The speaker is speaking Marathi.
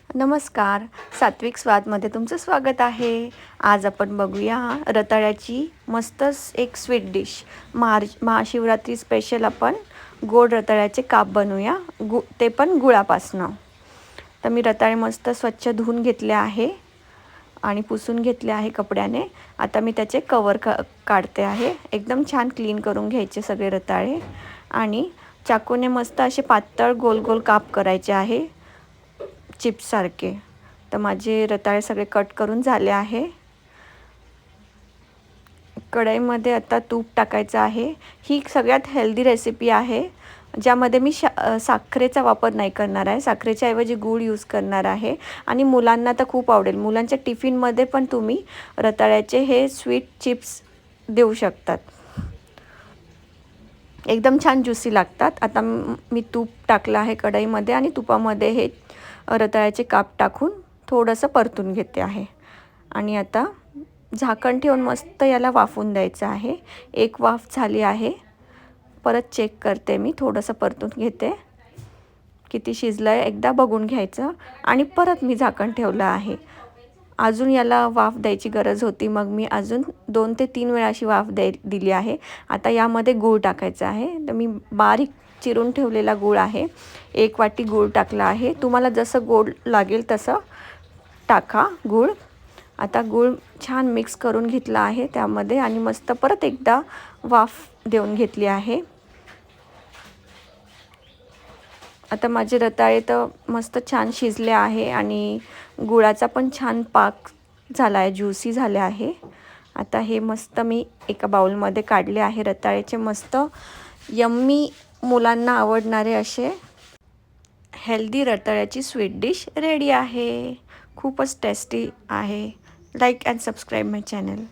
नमस्कार, सात्विक स्वादमध्ये तुमचं स्वागत आहे। आज आपण बघूया रताळ्याची मस्तच एक स्वीट डिश। महाशिवरात्री स्पेशल आपण गोड रताळ्याचे काप बनवूया, ते पण गुळापासनं। तर मी रताळे मस्त स्वच्छ धुवून घेतले आहे आणि पुसून घेतले आहे कपड्याने। आता मी त्याचे कवर काढते आहे। एकदम छान क्लीन करून घ्यायचे सगळे रताळे आणि चाकूने मस्त असे पातळ गोल गोल काप करायचे आहे, चिप्स सारखे। तर माझे रताळे सगळे कट करून झाले आहे। कढईमध्ये आता तूप टाकायचं आहे। ही सगळ्यात हेल्दी रेसिपी आहे, ज्यामध्ये मी साखरेचा वापर नाही करणार आहे। साखरेच्या ऐवजी गूळ यूज करणार आहे आणि मुलांना तर खूप आवडेल। मुलांच्या टिफिनमध्ये पण तुम्ही रताळ्याचे हे स्वीट चिप्स देऊ शकतात, एकदम छान ज्युसी लागतात। आता मी तूप टाकलं आहे कढईमध्ये आणि तुपामध्ये हे रताळ्याचे काप टाकून थोडंसं परतून घेते आहे आणि आता झाकण ठेवून मस्त याला वाफून द्यायचं आहे। एक वाफ झाली आहे, परत चेक करते, मी थोडंसं परतून घेते, किती शिजलं आहे एकदा बघून घ्यायचं आणि परत मी झाकण ठेवलं आहे। अजून याला वाफ द्यायची गरज होती, मग मी अजून 2 ते 3 वेळा अशी वाफ दिली आहे। आता यामध्ये गूळ टाकायचा आहे। तर मी बारीक चिरून ठेवलेला गूळ आहे, 1 वाटी गूळ टाकला आहे। तुम्हाला जसं गोड लागेल तसं टाका गूळ। आता गूळ छान मिक्स करून घेतला आहे त्यामध्ये आणि मस्त परत एकदा वाफ देऊन घेतली आहे। आता माझे रताळे तर मस्त छान शिजले आहे आणि गुळाचा पण छान पाक झाला आहे, ज्युसी झाले आहे। आता हे मस्त मी एका बाउलमध्ये काढले आहे। रताळ्याचे मस्त यम्मी मुलांना आवडणारे असे हेल्दी रताळ्याची स्वीट डिश रेडी आहे। खूपच टेस्टी आहे। Like and subscribe my channel.